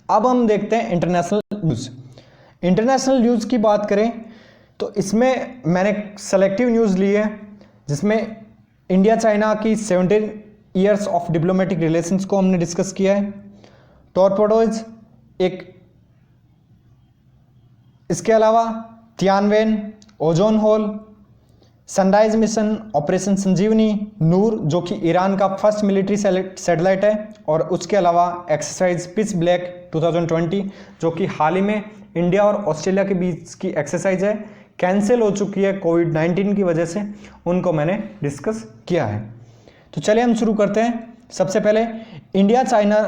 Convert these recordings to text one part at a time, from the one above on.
अब हम देखते हैं इंटरनेशनल न्यूज़। इंटरनेशनल न्यूज़ की बात करें तो इसमें मैंने सेलेक्टिव न्यूज़ ली है, जिसमें इंडिया चाइना की 17 ईयर्स ऑफ डिप्लोमेटिक रिलेशंस को हमने डिस्कस किया है। टॉरपेडोज एक, इसके अलावा Tianwen, ozone hole, sunrise mission, operation Sanjeevani, Noor जो कि ईरान का फर्स्ट मिलिट्री सैटेलाइट है, और उसके अलावा एक्सरसाइज पिच ब्लैक 2020 जो कि हाल ही में इंडिया और ऑस्ट्रेलिया के बीच की एक्सरसाइज है, कैंसिल हो चुकी है कोविड-19 की वजह से, उनको मैंने डिस्कस किया है। तो चलिए हम शुरू करते हैं। सबसे पहले इंडिया चाइना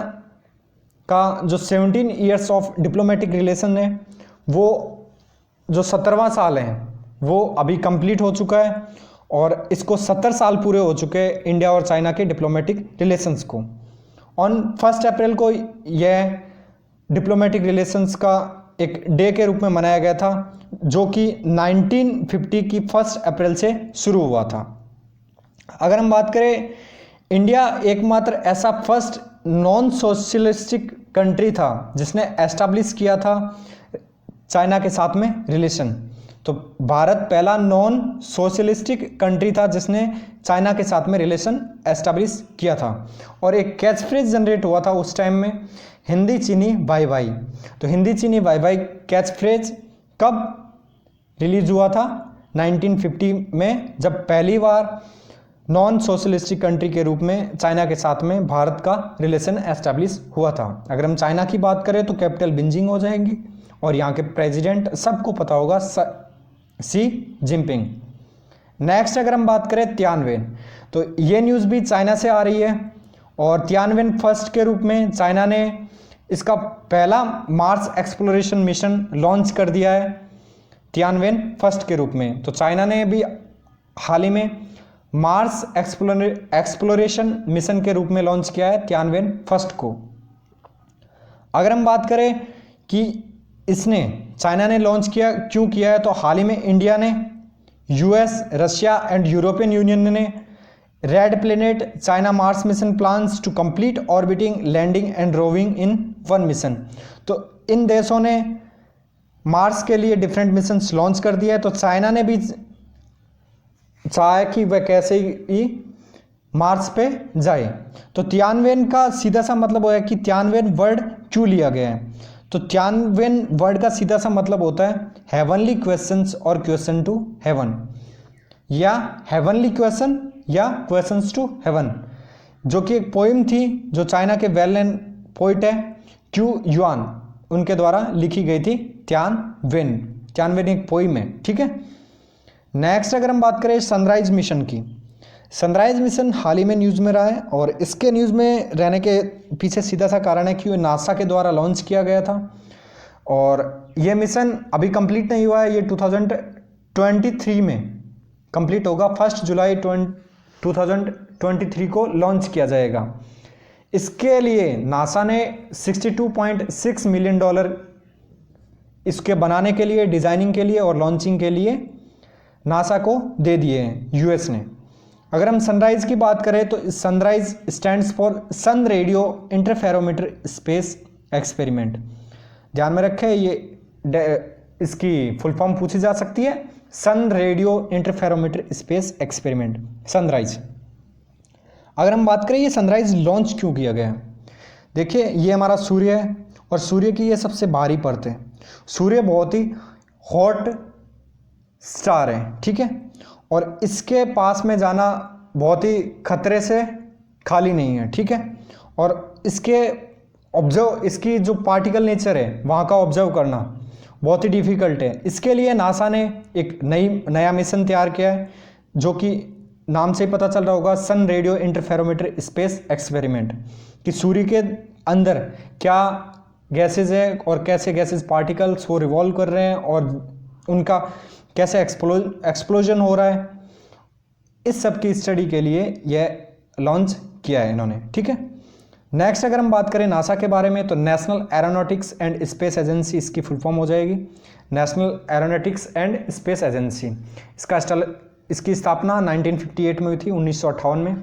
का जो 17 ईयर्स ऑफ डिप्लोमेटिक रिलेशन है, वो जो 17वां साल है वो अभी कंप्लीट हो चुका है, और इसको 70 साल पूरे हो चुके हैं इंडिया और चाइना के डिप्लोमेटिक रिलेशंस को। ऑन 1 अप्रैल को यह डिप्लोमेटिक रिलेशंस का एक डे के रूप में मनाया गया था, जो कि 1950 की 1 अप्रैल से शुरू हुआ था। अगर हम बात करें, इंडिया एकमात्र ऐसा फर्स्ट नॉन सोशलिस्टिक कंट्री था जिसने एस्टैब्लिश किया था चाइना के साथ में रिलेशन। तो भारत पहला नॉन सोशलिस्टिक कंट्री था जिसने चाइना के साथ में रिलेशन एस्टैब्लिश किया था, और एक कैच फ्रेज जनरेट हुआ था उस टाइम में, हिंदी चीनी भाई भाई। तो हिंदी चीनी भाई भाई कैच फ्रेज कब रिलीज हुआ था? 1950 में, जब पहली बार नॉन सोशलिस्टिक कंट्री के रूप में चाइना के साथ में भारत का रिलेशन एस्टैब्लिश हुआ था। अगर हम चाइना की बात करें तो कैपिटल बीजिंग हो जाएगी, और यहाँ के प्रेसिडेंट सबको पता होगा, शी जिनपिंग। नेक्स्ट अगर हम बात करें तियानवेन, तो ये न्यूज़ भी चाइना से आ रही है, और तियानवेन फर्स्ट के रूप में चाइना ने इसका पहला मार्स एक्सप्लोरेशन मिशन लॉन्च कर दिया है, तियानवेन फर्स्ट के रूप में। तो चाइना ने भी हाल ही में मार्स एक्सप्लोरेशन मिशन के रूप में लॉन्च किया है तियानवेन फर्स्ट को। अगर हम बात करें कि इसने चाइना ने लॉन्च किया क्यों किया है, तो हाल ही में इंडिया ने, US, Russia and European Union ने red planet China Mars mission plans to complete orbiting, landing and roving in one mission. तो इन देशों ने मार्स के लिए डिफरेंट मिशंस लॉन्च कर दिया है, तो चाइना ने भी चाहा कि वह कैसे ही मार्स पे जाए। तो तियानवेन का सीधा सा मतलब है कि तियानवेन वर्ड क्यों लिया गया है, तो तियानवेन वर्ड का सीधा सा मतलब होता है हेवनली क्वेश्चंस और क्वेश्चन टू हेवन, या हेवनली क्वेश्चन या क्वेश्चंस टू हेवन, जो कि एक पोइम थी जो चाइना के वेल नोन पोइट है क्यू युआन, उनके द्वारा लिखी गई थी तियानवेन। तियानवेन एक पोइम है, ठीक है। नेक्स्ट अगर हम बात करें सनराइज मिशन की, सनराइज मिशन हाल ही में न्यूज़ में रहा है, और इसके न्यूज़ में रहने के पीछे सीधा सा कारण है कि ये नासा के द्वारा लॉन्च किया गया था, और ये मिशन अभी कंप्लीट नहीं हुआ है, ये 2023 में कंप्लीट होगा। 1 जुलाई 2023 को लॉन्च किया जाएगा। इसके लिए नासा ने $62.6 मिलियन इसके बनाने के लिए, डिज़ाइनिंग के लिए और लॉन्चिंग के लिए नासा को दे दिए हैं यूएस ने। अगर हम सनराइज की बात करें तो Sunrise stands for sun radio interferometer space experiment. ध्यान में रखें, ये इसकी फुल फॉर्म पूछी जा सकती है, sun radio interferometer space experiment, sunrise. अगर हम बात करें ये सनराइज लॉन्च क्यों किया गया है, देखिए ये हमारा सूर्य है, और सूर्य की ये सबसे बाहरी परत है। सूर्य बहुत ही हॉट स्टार है, ठीक है, और इसके पास में जाना बहुत ही खतरे से खाली नहीं है, ठीक है, और इसकी जो पार्टिकल नेचर है वहाँ का ऑब्जर्व करना बहुत ही डिफ़िकल्ट है। इसके लिए नासा ने एक नया मिशन तैयार किया है, जो कि नाम से ही पता चल रहा होगा, सन रेडियो इंटरफेरोमीटर स्पेस एक्सपेरिमेंट, कि सूर्य के अंदर क्या गैसेज है और कैसे गैसेज पार्टिकल्स वो रिवॉल्व कर रहे हैं और उनका कैसे एक्सप्लोजन हो रहा है, इस सब की स्टडी के लिए यह लॉन्च किया है इन्होंने, ठीक है। नेक्स्ट अगर हम बात करें नासा के बारे में, तो national aeronautics and space agency इसकी फुल फॉर्म हो जाएगी, national aeronautics and space agency. इसकी स्थापना 1958 में हुई थी, 1958 में।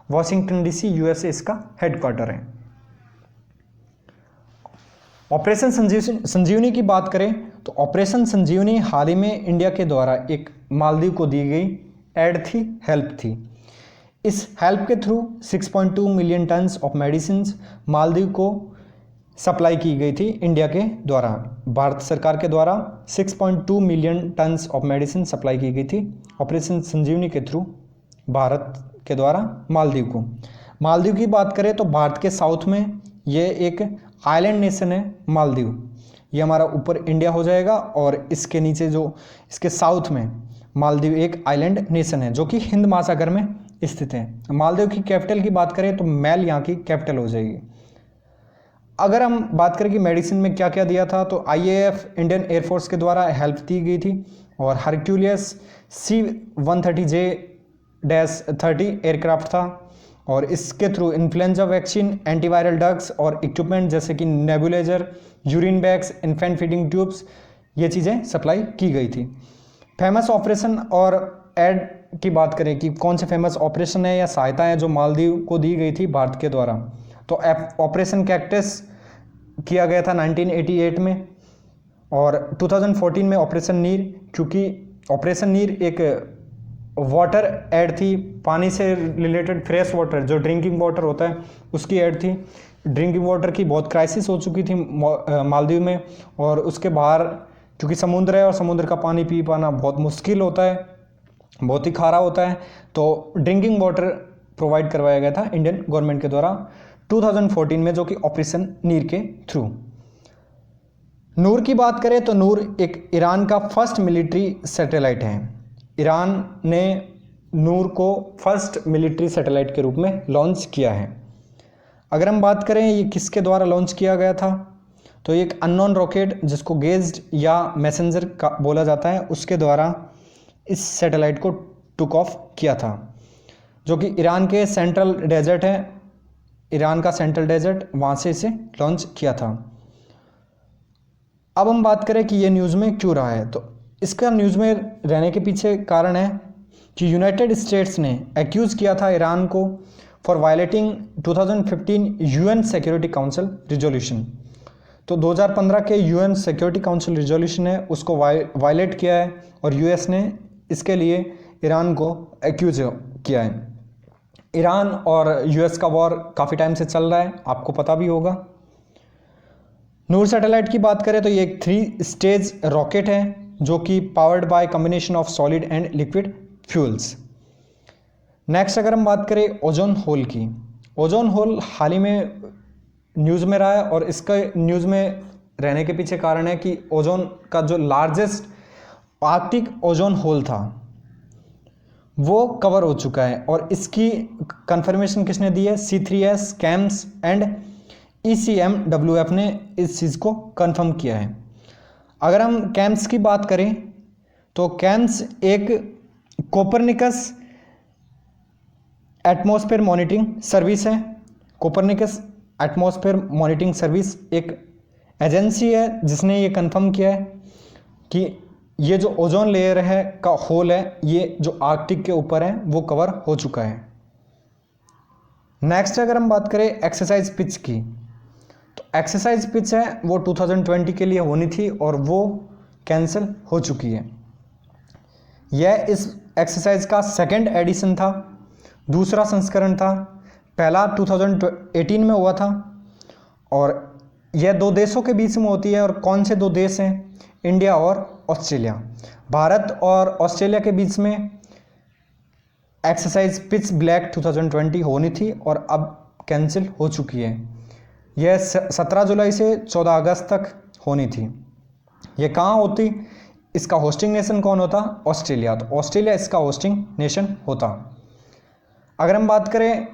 वॉशिंगटन डीसी यूएसए इसका हेडक्वार्टर है। ऑपरेशन संजीवनी की बात करें तो ऑपरेशन संजीवनी हाल ही में इंडिया के द्वारा एक मालदीव को दी गई एड थी, हेल्प थी। इस हेल्प के through 6.2 million tons of medicine Maldives को सप्लाई की गई थी इंडिया के द्वारा, भारत सरकार के द्वारा 6.2 million tons of medicine supply की गई थी ऑपरेशन संजीवनी के थ्रू भारत के द्वारा मालदीव को। मालदीव की बात करें तो भारत के साउथ में ये एक आइलैंड नेशन है मालदीव। ये हमारा ऊपर इंडिया हो जाएगा और इसके नीचे जो इसके साउथ में मालदीव एक आइलैंड नेशन है जो कि हिंद महासागर में स्थित है। मालदीव की कैपिटल की बात करें तो मैल यहाँ की कैपिटल हो जाएगी। अगर हम बात करें कि मेडिसिन में क्या क्या दिया था तो IAF इंडियन एयरफोर्स के द्वारा हेल्प दी गई थी और हरक्यूलियस C-130J-30 एयरक्राफ्ट था और इसके through influenza vaccine, antiviral drugs और इक्विपमेंट जैसे कि nebuliser, urine bags, infant feeding tubes ये चीज़ें सप्लाई की गई थी। फेमस ऑपरेशन और एड की बात करें कि कौन से फेमस ऑपरेशन है या सहायता है जो मालदीव को दी गई थी भारत के द्वारा, तो ऑपरेशन कैक्टस किया गया था 1988 में और 2014 में ऑपरेशन नीर, क्योंकि ऑपरेशन नीर एक वाटर एड थी, पानी से रिलेटेड फ्रेश वाटर जो ड्रिंकिंग वाटर होता है उसकी एड थी। ड्रिंकिंग वाटर की बहुत क्राइसिस हो चुकी थी मालदीव में और उसके बाहर क्योंकि समुद्र है और समुद्र का पानी पी पाना बहुत मुश्किल होता है, बहुत ही खारा होता है, तो ड्रिंकिंग वाटर प्रोवाइड करवाया गया था इंडियन गवर्नमेंट के द्वारा 2014 में जो कि ऑपरेशन नीर के थ्रू। नूर की बात करें तो नूर एक ईरान का फर्स्ट मिलिट्री सैटेलाइट है। ईरान ने नूर को फर्स्ट मिलिट्री सैटेलाइट के रूप में लॉन्च किया है। अगर हम बात करें ये किसके द्वारा लॉन्च किया गया था तो एक अननोन रॉकेट जिसको गेज्ड या मैसेंजर का बोला जाता है उसके द्वारा इस सैटेलाइट को टुक ऑफ किया था, जो कि ईरान के सेंट्रल डेजर्ट है, ईरान का सेंट्रल डेजर्ट, वहाँ से इसे लॉन्च किया था। अब हम बात करें कि ये न्यूज़ में क्यों रहा है तो इसका न्यूज़ में रहने के पीछे कारण है कि यूनाइटेड स्टेट्स ने एक्यूज़ किया था ईरान को for violating 2015 UN security council resolution. तो 2015 के UN सिक्योरिटी काउंसिल रिजोल्यूशन है उसको वायलेट किया है और US ने इसके लिए ईरान को एक्यूज किया है। ईरान और US का वॉर काफ़ी टाइम से चल रहा है, आपको पता भी होगा। नूर सैटेलाइट की बात करें तो ये एक 3 स्टेज रॉकेट है जो कि powered by combination of solid and liquid fuels. Next अगर हम बात करें ओजोन होल की, ओजोन होल हाल ही में न्यूज़ में रहा है और इसका न्यूज़ में रहने के पीछे कारण है कि ओजोन का जो लार्जेस्ट आर्कटिक ओजोन होल था वो कवर हो चुका है और इसकी कंफर्मेशन किसने दी है? C3S, कैम्स एंड ECMWF ने इस चीज़ को कंफर्म किया है। अगर हम कैम्स की बात करें तो कैम्स एक कोपरनिकस एटमॉस्फेयर मॉनिटरिंग सर्विस है। कोपरनिकस एटमॉस्फेयर मॉनिटरिंग सर्विस एक एजेंसी है जिसने ये कंफर्म किया है कि ये जो ओजोन लेयर है का होल है ये जो आर्कटिक के ऊपर है वो कवर हो चुका है। नेक्स्ट अगर हम बात करें एक्सरसाइज पिच की तो एक्सरसाइज पिच है वो 2020 के लिए होनी थी और वो कैंसिल हो चुकी है। यह इस एक्सरसाइज का सेकंड एडिशन था, दूसरा संस्करण था। पहला 2018 में हुआ था और यह 2 देशों के बीच में होती है। और कौन से 2 देश हैं? इंडिया और ऑस्ट्रेलिया। भारत और ऑस्ट्रेलिया के बीच में एक्सरसाइज पिच ब्लैक 2020 होनी थी और अब कैंसिल हो चुकी है। यह 17 जुलाई से 14 अगस्त तक होनी थी। यह कहाँ होती? इसका होस्टिंग नेशन कौन होता? ऑस्ट्रेलिया। तो ऑस्ट्रेलिया इसका होस्टिंग नेशन होता। अगर हम बात करें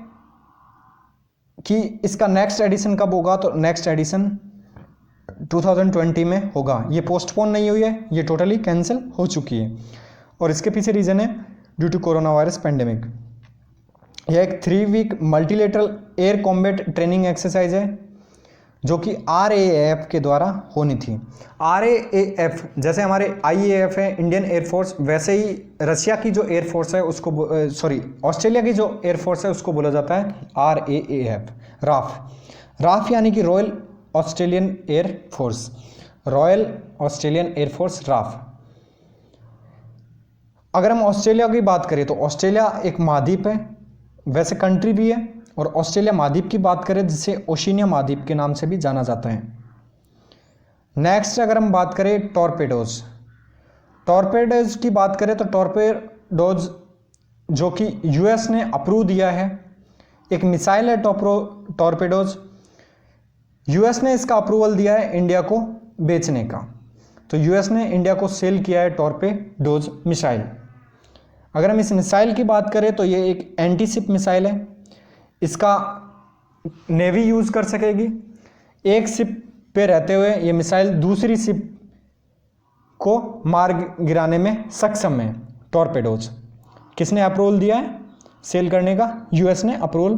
कि इसका नेक्स्ट एडिशन कब होगा तो नेक्स्ट एडिशन 2020 में होगा। ये पोस्टपोन नहीं हुई है, ये टोटली कैंसिल हो चुकी है और इसके पीछे रीज़न है due to corona virus pandemic. यह एक 3 week multilateral air combat training exercise है जो कि RAAF के द्वारा होनी थी। RAAF जैसे हमारे IAF है इंडियन एयरफोर्स, वैसे ही रशिया की जो एयरफोर्स है उसको ऑस्ट्रेलिया की जो एयरफोर्स है उसको बोला जाता है RAAF। राफ यानी कि Royal Australian Air Force, Royal Australian Air Force RAAF. अगर हम ऑस्ट्रेलिया की बात करें तो ऑस्ट्रेलिया एक महाद्वीप है, वैसे कंट्री भी है, और ऑस्ट्रेलिया महाद्वीप की बात करें जिसे ओशिनिया महाद्वीप के नाम से भी जाना जाता है। नेक्स्ट अगर हम बात करें टॉर्पेडोज, टॉर्पेडोज की बात करें तो टॉर्पेडोज जो कि यूएस ने अप्रूव दिया है, एक मिसाइल है टॉर्पेडोज। यूएस ने इसका अप्रूवल दिया है इंडिया को बेचने का, तो यूएस ने इंडिया को सेल किया है टॉर्पेडोज मिसाइल। अगर हम इस मिसाइल की बात करें तो ये एक एंटी शिप मिसाइल है, इसका नेवी यूज़ कर सकेगी। एक शिप पे रहते हुए ये मिसाइल दूसरी शिप को मार गिराने में सक्षम है। टॉर्पेडोज किसने अप्रूवल दिया है सेल करने का? यूएस ने अप्रूवल